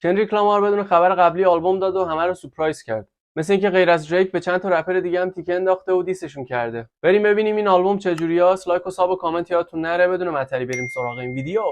کندریک لامار بدون خبر قبلی آلبوم داد و همه رو سورپرایز کرد. مثل اینکه غیر از دریک به چند تا رپر دیگه هم تیکه انداخته و دیسشون کرده. بریم ببینیم این آلبوم چجوریاست. لایک و ساب و کامنت یادتون نره. بدون مطلی بریم سراغ این ویدیو.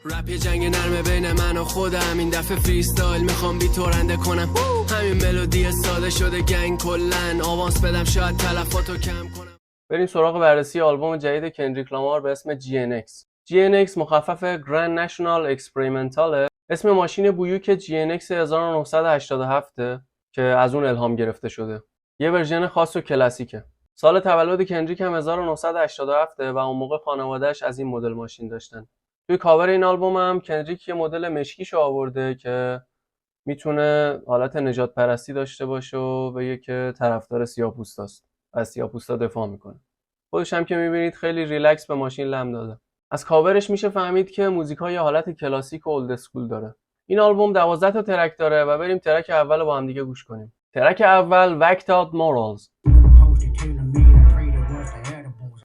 رپ یه جنگ نرمه بین من و خودم، این دفعه فریستایل میخوام بی تورنده کنم. همین ملودی ساده شده گنگ کلن، آوانس بدم شاید تلفاتو کم کنم. بریم سراغ بررسی آلبوم جدید کندریک لامار به اسم GNX. GNX مخفف Grand National Experimental، اسم ماشین بویوک GNX 1987 که از اون الهام گرفته شده. یه ورژن خاص و کلاسیکه. سال تولد کندریک هم 1987 و اون موقع خانواده‌اش از این مدل ماشین داشتن. توی کاور این آلبوم هم کندریک یه مدل مشکیشو آورده که میتونه حالت نجات پرستی داشته باشه و بگه که طرفدار سیاه‌پوستاست. از سیاه‌پوستا دفاع میکنه. خودش هم که میبینید خیلی ریلکس به ماشین لم داده. از کاورش میشه فهمید که موزیک‌ها یه حالت کلاسیک و اولد اسکول داره. این آلبوم 12 تا ترک داره و بریم ترک اول رو با هم دیگه گوش کنیم. ترک اول Whacked Out Morals.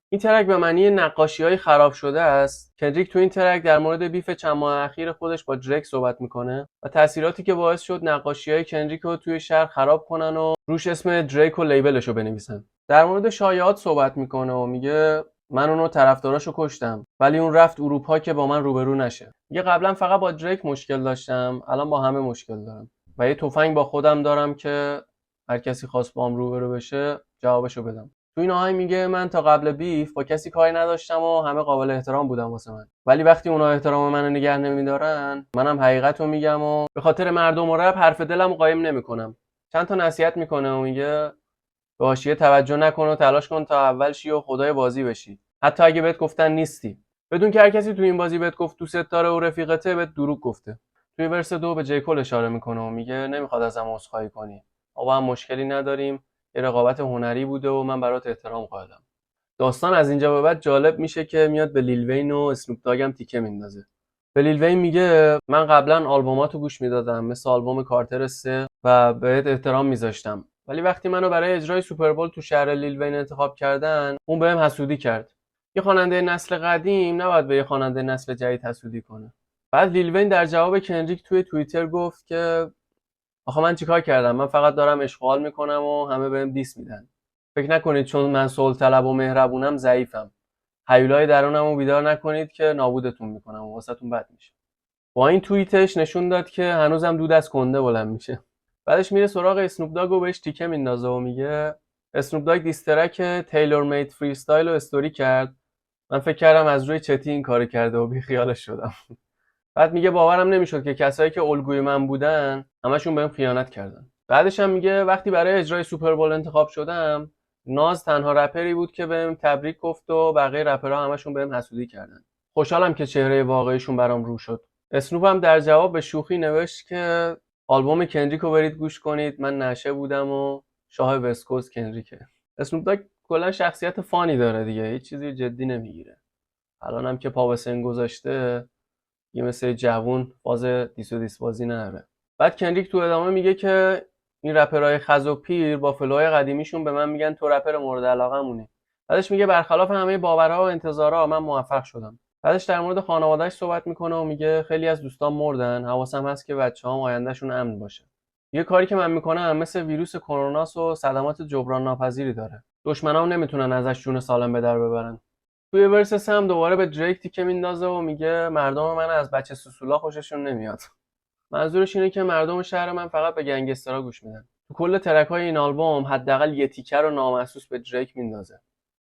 این ترک به معنی نقاشی‌های خراب شده است. کندریک تو این ترک در مورد بیف چند ماه اخیر خودش با دریک صحبت میکنه و تأثیراتی که باعث شد نقاشی‌های کندریک رو توی شهر خراب کنن و روش اسم دریک و لیبلش رو بنویسن. در مورد شایعات صحبت میکنه و میگه من اونو طرفداراشو کشتم ولی اون رفت اروپا که با من روبرو نشه. میگه قبلا فقط با دریک مشکل داشتم، الان با همه مشکل دارم و یه تفنگ با خودم دارم که هر کسی خواست با هم روبرو بشه جوابشو بدم. تو این آهنگ میگه من تا قبل بیف با کسی کاری نداشتم و همه قابل احترام بودن واسه من، ولی وقتی اونا احترام منو نگه نمیدارن منم حقیقتو میگم و به خاطر مردم و رپ حرف دلمو قایم نمیکنم. چند تا نصیحت میکنه و میگه به حاشیه توجه نکن و تلاش کن تا اول شی و خدای بازی بشی، حتی اگه بهت گفتن نیستی. بدون که هر کسی تو این بازی بهت گفت دوست داره و رفیقته بهت دروغ گفته. توی ورس 2 به جیکول اشاره میکنه و میگه نمیخواد ازم عذرخواهی کنی، ما با هم مشکلی نداریم، یه رقابت هنری بوده و من برات احترام قائلم. داستان از اینجا به بعد جالب میشه که میاد به لیل وین و اسنوپ داگ هم تیکه میندازه. به لیل وین میگه من قبلا آلبوماتو گوش میدادم مثل آلبوم کارتر 3 و بهت احترام میذاشتم، ولی وقتی منو برای اجرای سوپربول تو شهر لیل وین انتخاب کردن اون بهم حسودی کرد. یه خواننده نسل قدیم نباید به یه خواننده نسل جدید حسودی کنه. بعد لیل وین در جواب کندریک توی توییتر گفت که آخه من چیکار کردم، من فقط دارم اشغال میکنم و همه بهم دیس میدن. فکر نکنید چون من صلح طلب و مهربونم ضعیفم. هیولای درونمو بیدار نکنید که نابودتون میکنم و واسهتون بد میشه. با این توییتش نشون داد که هنوزم دود از کنده بلند میشه. بعدش میره سراغ اسنوپ داگ و بهش تیکه میندازه و میگه اسنوپ داگ دیسترک تیلور مید فریستایل رو استوری کرد. من فکر کردم از روی چتی این کارو کرده و بی خیالش شدم. بعد میگه باورم نمیشد که کسایی که الگوی من بودن همشون بهم خیانت کردن. بعدش هم میگه وقتی برای اجرای سوپربول انتخاب شدم ناز تنها رپری بود که بهم تبریک گفت و بقیه رپرها همشون بهم حسودی کردن. خوشحالم که چهره واقعیشون برام رو شد. اسنوپ هم در جواب به شوخی نوشت که آلبوم کندریک رو برید گوش کنید، من نشه بودم و شاه وسکوست کندریکه. اسنوپ داگ کلا شخصیت فانی داره دیگه، هیچ چیزی جدی نمیگیره. الانم که پا به سن گذاشته یه مثل جوون فاز دیس و دیس بازی نداره. بعد کندریک تو ادامه میگه که این رپرهای خز و پیر با فلوهای قدیمیشون به من میگن تو رپر مورد علاقه‌مونی. بعدش میگه برخلاف همه باورها و انتظارها من موفق شدم. بعدش در مورد خانواده‌اش صحبت میکنه و میگه خیلی از دوستان مردن، حواسم هست که بچه‌هام آیندهشون امن باشه. یه کاری که من میکنم مثل ویروس کروناس و صدمات جبران ناپذیری داره. دشمنام نمیتونن ازش جون سالم به در ببرن. توی ورس هم دوباره به دریک تیکه میندازه و میگه مردم من از بچه سوسولا خوششون نمیاد. منظورش اینه که مردم شهر من فقط به گنگسترها گوش میدن. تو کل ترک‌های این آلبوم حداقل یه تیکه رو نامحسوس به دریک میندازه.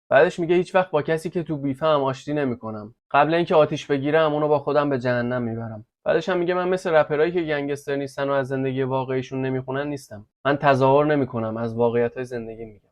بعدش میگه هیچ وقت با کسی که تو بیفم آشتی نمیکنم. قبل اینکه آتیش بگیرم اونو با خودم به جهنم میبرم. بعدش هم میگه من مثل رپرایی که گنگستر نیستن و از زندگی واقعیشون نمیخونن نیستم. من تظاهر نمیکنم، از واقعیت‌های زندگی میگم.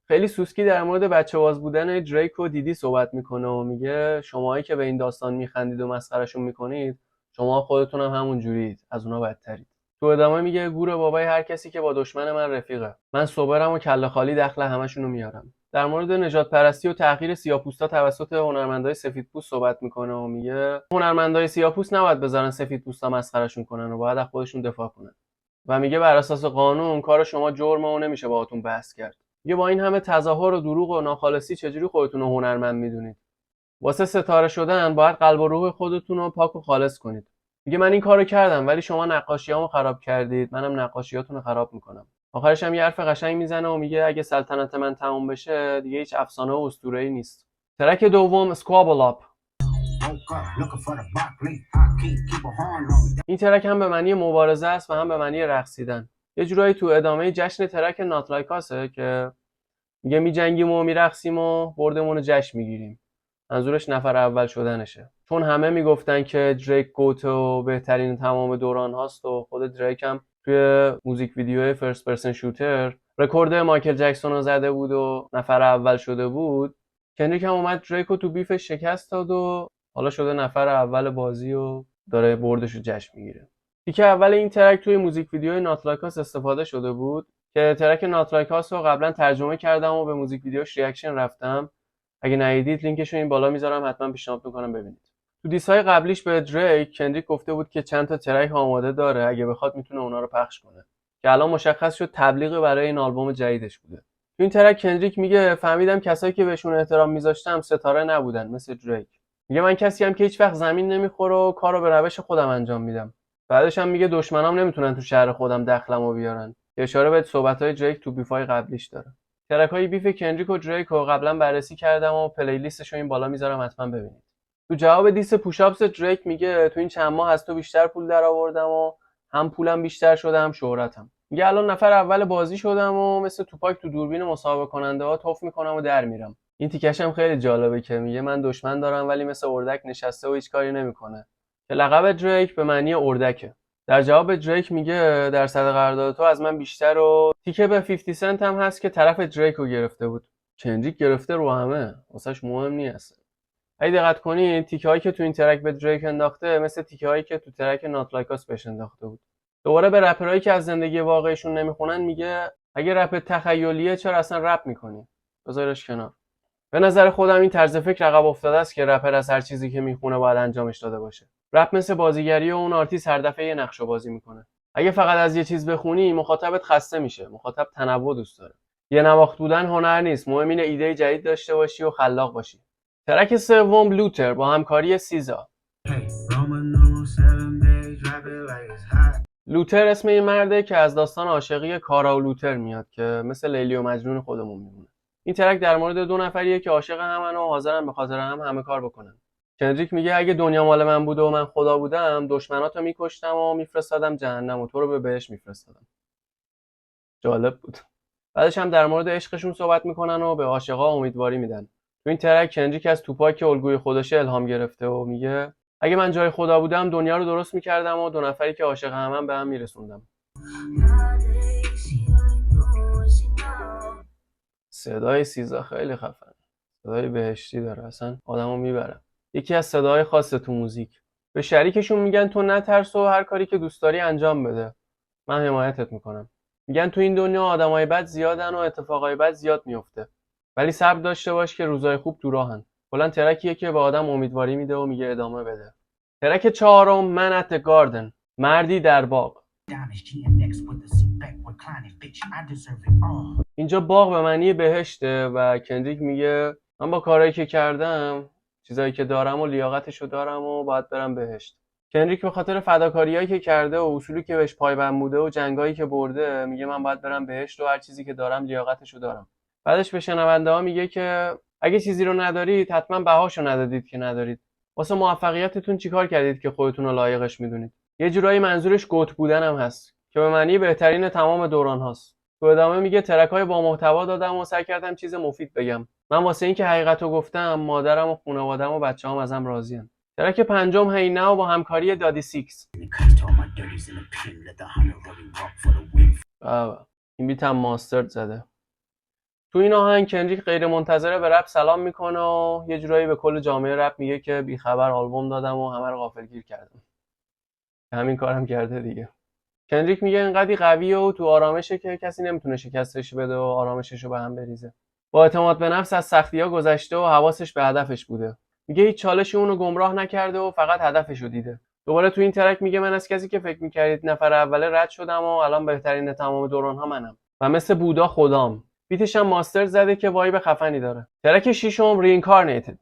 خیلی سوسکی در مورد بچه‌باز بودن دریک و دیدی صحبت میکنه و میگه شماهایی که به این داستان میخندید و مسخرهشون میکنید شما خودتون هم همون جورید، از اونا بدترید. تو ادامه میگه گور بابای هر کسی که با دشمن من رفیقه. من صبرم و کله خالی دخل همشونو میارم. در مورد نجات پرستی و تحقیر سیاه‌پوستا توسط هنرمندای سفیدپوست صحبت میکنه و میگه هنرمندای سیاه‌پوست نباید بذارن سفیدپوستا مسخرهشون کنن و باید از خودشون دفاع کنن. و میگه بر اساس قانون کار شما جرمه و نمیشه باهاتون بحث کرد. میگه با این همه تظاهر و دروغ و ناخالصی چجوری خودتون رو هنرمند میدونید؟ واسه ستاره شدن باید قلب و روح خودتون رو پاک و خالص کنید. میگه من این کارو کردم ولی شما نقاشیامو خراب کردید، منم نقاشیاتونو خراب میکنم. آخرش هم یه حرف قشنگ میزنه و میگه اگه سلطنت من تموم بشه دیگه هیچ افسانه و اسطوره‌ای نیست. ترک دوم اسکوابل آپ. این ترک هم به معنی مبارزه است و هم به معنی رقصیدن. یه جورایی تو ادامه جشن ترک نات لایکاسه که میگه میجنگیم و میرقصیم و بردمون رو جشن میگیریم. منظورش نفر اول شدنشه. چون همه میگفتن که دریک گوت و بهترین تمام دوران هاست و خود دریک هم توی موزیک ویدیوی فرست پرسن شوتر رکورد مایکل جکسون رو زده بود و نفر اول شده بود. کندریک هم اومد دریک رو تو بیفش شکست داد و حالا شده نفر اول بازی و داره بردش رو جشن میگیره. تیکه اول این ترک توی موزیک ویدیوی نات لایکاس استفاده شده بود که ترک نات لایکاس رو قبلا ترجمه کردم و به موزیک ویدیوش ریاکشن رفتم. اگه ندیدید لینکش رو این بالا میذارم، حتما پیشنهاد میکنم ببینید. تو دیس‌های قبلیش به دریک کندریک گفته بود که چند تا ترک آماده داره، اگه بخواد میتونه اونا رو پخش کنه، که الان مشخص شد تبلیغ برای این آلبوم جدیدش بوده. تو این ترک کندریک میگه فهمیدم کسایی که بهشون احترام میذاشتم ستاره نبودن مثل دریک. میگه من کسی ام که هیچ وقت زمین نمیخوره و کارو به روش خودم انجام میدم. بعدش هم میگه دشمنام نمیتونن تو شهر خودم دخلمو بیارن، که اشاره به صحبت‌های دریک تو بیفای قبلیش داره. ترک‌های بیف کندریک و دریک رو قبلا بررسی کردم و پلیلیستش رو این بالا میذارم، حتما ببینید. تو جواب دیس پوشاپس دریک میگه تو این چند ماه از تو بیشتر پول درآوردم و هم پولم بیشتر شده هم شهرتم. میگه الان نفر اول بازی شدم و مثل توپاک تو دوربین مسابقه کننده ها توف میکنم و در میرم. این تیکش هم خیلی جالبه که میگه من دشمن دارم ولی مثل اردک نشسته و هیچ کاری نمیکنه، که لقب دریک به معنی اردکه. در جواب دریک میگه درصد قرارداد تو از من بیشتر و تیکه به 50 سنت هم هست که طرف دریک رو گرفته بود. کندریک گرفته رو همه، واسش مهم نیست. اگه دقت کنید تیکه هایی که تو این ترک به دریک انداخته مثل تیکه هایی که تو ترک نات لایکاس بهش انداخته بود. دوباره به رپرایی که از زندگی واقعیشون نمیخونن میگه اگه رپ تخیلیه چرا اصلا رپ میکنی؟ بذارش کنار. به نظر خودم این طرز فکر عقب افتاده است که رپر از هر چیزی که میخونه باید انجامش داده باشه. رپ مثل بازیگری و اون آرتیست هر دفعه یه نقشو بازی میکنه. اگه فقط از یه چیز بخونی مخاطبت خسته میشه. مخاطب تنوع دوست داره. یه نواخت بودن هنر نیست، مهم اینه ایده جدید داشته باشی و خلاق باشی. ترک سوم لوتر با همکاری سیزا. لوتر اسم این مرده که از داستان عاشقی کارا و لوتر میاد که مثل لیلی و مجنون خودمون میمونه. این ترک در مورد دو نفریه که عاشق همن و حاضرن به خاطر هم همه کار بکنن. کندریک میگه اگه دنیا مال من بوده و من خدا بودم دشمناتو میکشتم و میفرستادم جهنم و تو رو به بهشت میفرستادم. جالب بود. بعدش هم در مورد عشقشون صحبت میکنن و به عاشقا امیدواری میدن. تو این ترک کندریک از توپاک که الگوی خودشه الهام گرفته و میگه اگه من جای خدا بودم دنیا رو درست میکردم و دو نفری که عاشق همن به هم میرسوندم. صدای سیزا خیلی خفن. صدای بهشتی داره، اصلا آدمو میبره. یکی از صداهای خاص تو موزیک. به شریکشون میگن تو نترس و هر کاری که دوست داری انجام بده. من حمایتت میکنم. میگن تو این دنیا آدمای بد زیادن و اتفاقای بد زیاد میفته. ولی صبر داشته باش که روزای خوب تو راهن. کلا ترکیه که به آدم امیدواری میده و میگه ادامه بده. ترک چهارم من ات گاردن، مردی در باغ. اینجا باغ به معنی بهشته و کندریک میگه من با کارهایی که کردم چیزایی که دارم و لیاقتشو دارم و باید برم بهشت. کندریک به خاطر فداکاریایی که کرده و اصولی که بهش پایبند بوده و جنگایی که برده میگه من باید برم بهشت و هر چیزی که دارم لیاقتشو دارم. بعدش به شنونده ها میگه که اگه چیزی رو ندارید حتما بهاشو ندادید که ندارید. واسه موفقیتتون چیکار کردید که خودتون رو لایقش میدونید؟ یه جورایی منظورش گوت بودن هم هست که به معنی بهترین تمام دوران هاست. تو ادامه میگه ترک‌های با محتوا دادم و سعی کردم چیز مفید بگم. من واسه این که حقیقتو گفتم مادرم و خانواده‌ام و بچه‌هام ازم راضین. ترک پنجم هی ناو با همکاری دادی سیکس. این بیت هم ماسترد زده. تو این آهنگ کندریک غیر منتظره به رپ سلام میکنه و یه جورایی به کل جامعه رپ میگه که بی خبر آلبوم دادم و همه رو غافلگیر کردم. همین کارم کرده دیگه. کندریک میگه اینقدی قویه و تو آرامشه که کسی نمیتونه شکستش بده و آرامشش رو به هم بریزه. با اعتماد به نفس از سختی‌ها گذشته و حواسش به هدفش بوده. میگه هیچ چالشی اونو گمراه نکرده و فقط هدفش رو دیده. دوباره تو این ترک میگه من از کسی که فکر می‌کردید نفر اوله رد شدم و الان بهترین تمام دوران‌ها منم و مثل بودا خدام. بیتش هم ماستر زده که وایب خفنی داره. ترک ششم رینکارنیتد.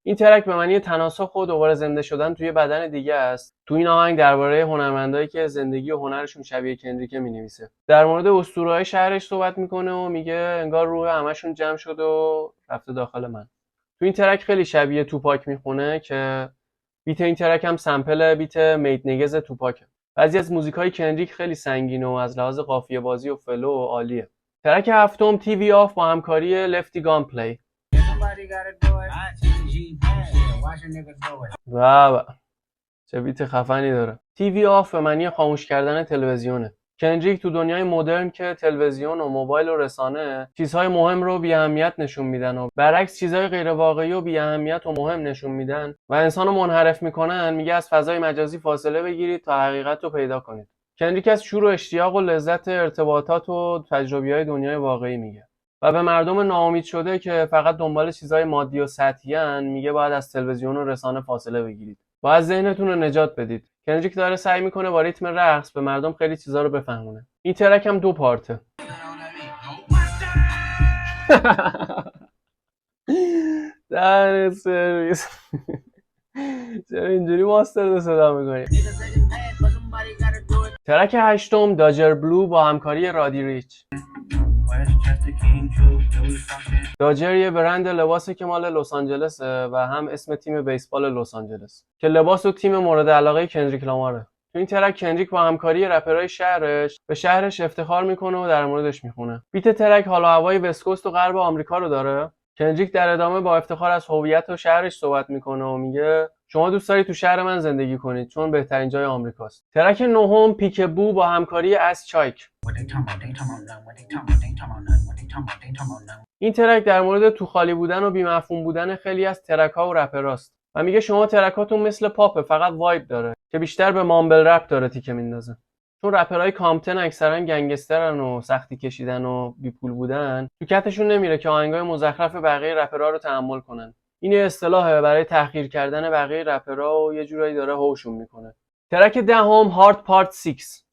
این ترک به معنی تناسخ و دوباره زنده شدن توی بدن دیگه است. تو این آهنگ درباره هنرمندایی که زندگی و هنرشون شبیه کندریک مینویسه. در مورد اسطوره‌های شهرش صحبت میکنه و میگه انگار روح همشون جمع شده و رفته داخل من. تو این ترک خیلی شبیه توپاک میخونه که بیت این ترک هم سمپل بیت میت نگز توپاکه. بعضی از موزیکای کندریک خیلی سنگینه و از لحاظ قافیه بازی و فلو عالیه. ترک هفتم تی وی آف با همکاری لفتی گان پلی. و چه بیت خفنی داره. تی وی آف به معنی خاموش کردن تلویزیونه. کندریک تو دنیای مدرن که تلویزیون و موبایل و رسانه چیزهای مهم رو بی اهمیت نشون میدن و برعکس چیزهای غیر واقعی و بی اهمیت و مهم نشون میدن و انسانو منحرف میکنن، میگه از فضای مجازی فاصله بگیرید تا حقیقت رو پیدا کنید. کندریک از شور و اشتیاق و لذت ارتباطات و تجربیات دنیای واقعی میگه و به مردم ناامید شده که فقط دنبال چیزهای مادی و سطحی‌ان میگه باید از تلویزیون و رسانه فاصله بگیرید. باید ذهنتون رو نجات بدید. کندریک داره سعی میکنه با ریتم رقص به مردم خیلی چیزا رو بفهمونه. این ترک هم 2 پارته. دهن سرویس. چرا اینجوری ماستر صدا میکنی؟ ترک هشتم داجر بلو با همکاری رادی ریچ. داجر یه برند لباسه که مال لس آنجلسه و هم اسم تیم بیسبال لس آنجلس که لباس و تیم مورد علاقه کندریک لاماره. تو این ترک کندریک با همکاری رپرهای شهرش به شهرش افتخار میکنه و در موردش میخونه. بیت ترک حال و هوای وست کوست و غرب آمریکا رو داره. کندریک در ادامه با افتخار از هویت و شهرش صحبت میکنه و میگه شما دوست دارید تو شهر من زندگی کنید چون بهترین جای آمریکاست. ترک نهم پیک بو با همکاری اس چایک. این ترک در مورد تو خالی بودن و بی‌مفهوم بودن خیلی از ترک‌ها و رپراست و میگه شما ترکاتون مثل پاپه، فقط وایب داره که بیشتر به مامبل رپ داره تیکه میندازه. چون رپرهای کامپتن اکثرا گنگسترن و سختی کشیدن و بی پول بودن، تو کتشون نمیره که آهنگای مزخرف بقیه رپرها رو تحمل کنن. این اصطلاحه برای تحقیر کردن بقیه رپرها و یه جورایی داره هوشون میکنه. ترک دهم هارت پارت 6.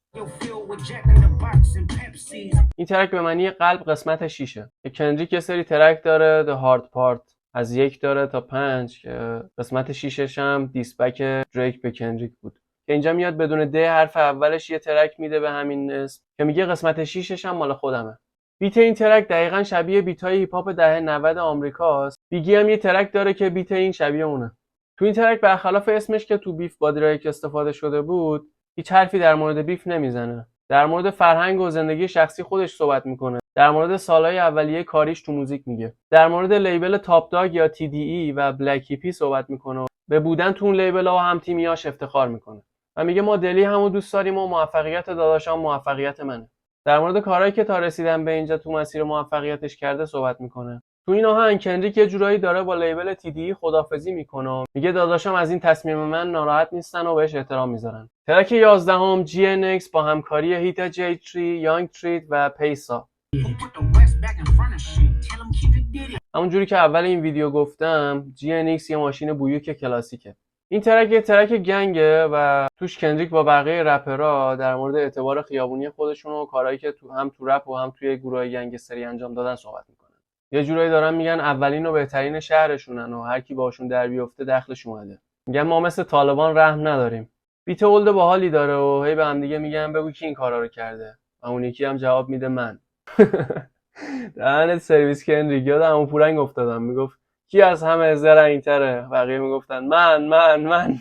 این ترک به معنی قلب قسمت 6ه که کندریک یه سری ترک داره The Hard Part از 1 داره تا 5 که قسمت 6ش هم دیسبک دریک به کندریک بود که اینجا میاد بدون د حرف اولش یه ترک میده به همین اسم که میگه قسمت 6ش هم مال خودمه. بیت این ترک دقیقاً شبیه بیتای هیپ هاپ دهه 90 آمریکاست. بیگی هم یه ترک داره که بیت این شبیه اونه. تو این ترک برخلاف اسمش که تو بیف با دریک استفاده شده بود، هیچ حرفی در مورد بیف نمیزنه. در مورد فرهنگ و زندگی شخصی خودش صحبت میکنه. در مورد سالهای اولیه کاریش تو موزیک میگه. در مورد لیبل تاپ داگ یا TDE و بلک هیپی صحبت میکنه. به بودن تو اون لیبل‌ها و هم تیمیاش افتخار میکنه. و میگه ما دلی همو دوست داریم و موفقیت داداشام موفقیت منه. در مورد کارهایی که تا رسیدن به اینجا تو مسیر موفقیتش کرده صحبت میکنه. تو این آهنگ کندریک یه جورایی داره با لیبل TDE خدافظی میکنه. میگه داداشام از این تصمیم من ناراحت نیستن و بهش احترام میذارن. ترک 11 GNX با همکاری هیتا جی تری، یانگ تریت و پیسا. همونجوری که اول این ویدیو گفتم GNX یه ماشین بویوک کلاسیکه. این ترک یه ترک گنگه و توش کندریک با بقیه رپرها در مورد اعتبار خیابونی خودشون و کارهایی که هم تو رپ و هم توی گروه گنگستری انجام دادن صحبت میکنن. یه جورایی دارن میگن اولین و بهترین شهرشونن و هر کی باشون در بیفته دخلش اومده. میگن ما مثل طالبان رحم نداریم. بیت اولد باحالی داره و هی به هم دیگه میگن بگو کی این کارا رو کرده و اون یکی هم جواب میده من. دهنت سرویس کندریک. یادم اون پورنگ افتادم میگفت کی از همه زرنگ‌تره، بقیه میگفتن من.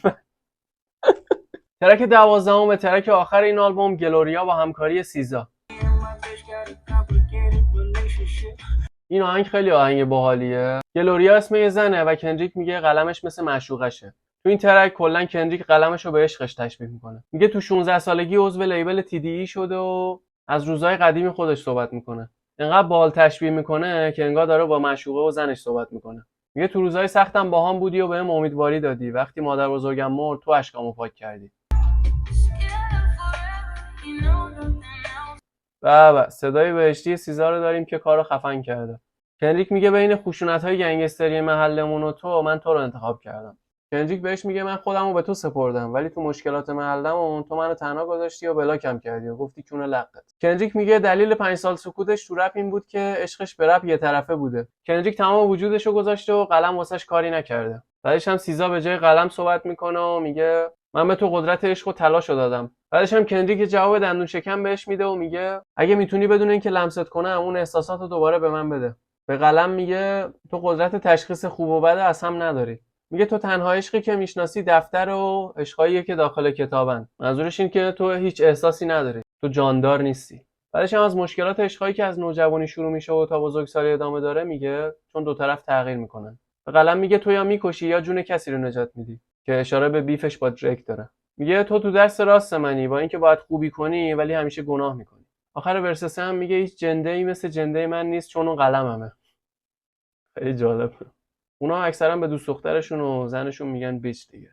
ترک 12 به ترک آخر این آلبوم گلوریا با همکاری سیزا. این آهنگ خیلی آهنگ باحالیه. گلوریا اسم یه زنه و کندریک میگه قلمش مثل معشوقشه. تو این ترک کلا کندریک قلمش رو به عشقش تشبیه میکنه. میگه تو 16 سالگی عضو لیبل TDE شده و از روزهای قدیم خودش صحبت میکنه. انقدر باحال تشبیه میکنه که انگار داره با معشوقه و زنش صحبت میکنه. میگه تو روزهای سختم باهام بودی و بهم امیدواری دادی. وقتی مادر بزرگم مرد تو اشکامو پاک کردی. و صدای بهشتی سیزا رو داریم که کارو خفن کرده. کندریک میگه بین خشونت‌های گنگستری محلمون و تو من تو رو انتخاب کردم. کندریک بهش میگه من خودمو به تو سپردم ولی تو مشکلات محلم تو منو تنها گذاشتی و بلاکم کردی و گفتی کونه لقت. کندریک میگه دلیل 5 سال سکوتش تو رپ این بود که عشقش به رپ یه طرفه بوده. کندریک تمام وجودشو گذاشته و قلم واسش کاری نکرده. بعدش هم سیزا به جای قلم صحبت میکنه و میگه من به تو قدرت عشق و تلاشو دادم. بعدش هم کندریک جواب دندون شکن بهش میده و میگه اگه میتونی بدون اینکه لمست کنم اون احساساتو دوباره به من بده. به قلم میگه تو قدرت تشخیص خوب و بد از هم نداری. میگه تو تنها عشقی که میشناسی دفتر و عشقاییه که داخل کتابن. منظورش این که تو هیچ احساسی نداری. تو جاندار نیستی. بعدش هم از مشکلات عشقایی که از نوجوانی شروع میشه و تا بزرگسالی ادامه داره میگه چون دو طرف تغییر میکنن. به قلم میگه تو یا میکشی یا جون کسی رو نجات میدی که اشاره به بیفش با دریک داره. میگه تو درس راست منی با اینکه باید خوبی کنی ولی همیشه گناه میکنی. آخر ورس هم میگه هیچ جنده‌ای مثل جنده من نیست چون اون قلممه. خیلی جالب. اونا اکثرا به دوست دخترشون و زنشون میگن بیچ دیگه.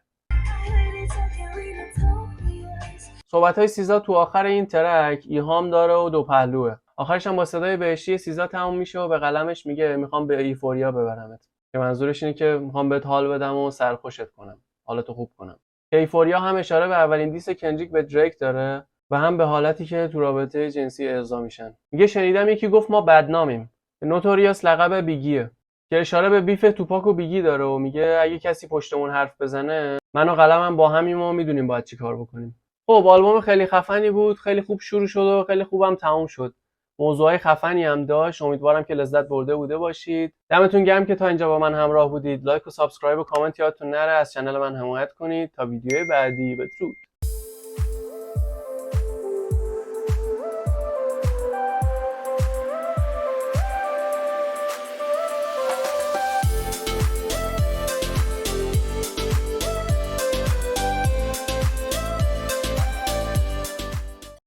صحبت‌های سیزا تو آخر این ترک ایهام داره و دو پهلوه. آخرش هم با صدای بهشتی سیزا تموم میشه و به قلمش میگه میخوام به ایفوریا ببرمت. که منظورش اینه که میخوام بهت حال بدم و سرخوشت کنم. حالتو خوب کنم. ایفوریا هم اشاره به اولین دیس کندریک به دریک داره و هم به حالتی که تو رابطه جنسی اعضا میشن. میگه شنیدم یکی گفت ما بدنامیم. نوتوریوس لقب بیگیه. که اشاره به بیف توپاک و بیگی داره و میگه اگه کسی پشتمون حرف بزنه من و قلمم با همیم و میدونیم باید چی کار بکنیم. خب آلبوم خیلی خفنی بود، خیلی خوب شروع شد و خیلی خوبم تموم شد. موضوعای خفنی هم داشت. امیدوارم که لذت برده بوده باشید. دمتون گرم که تا اینجا با من همراه بودید. لایک و سابسکرایب و کامنت یادتون نره. از کانال من حمایت کنید تا ویدیوهای بعدی. بدرود.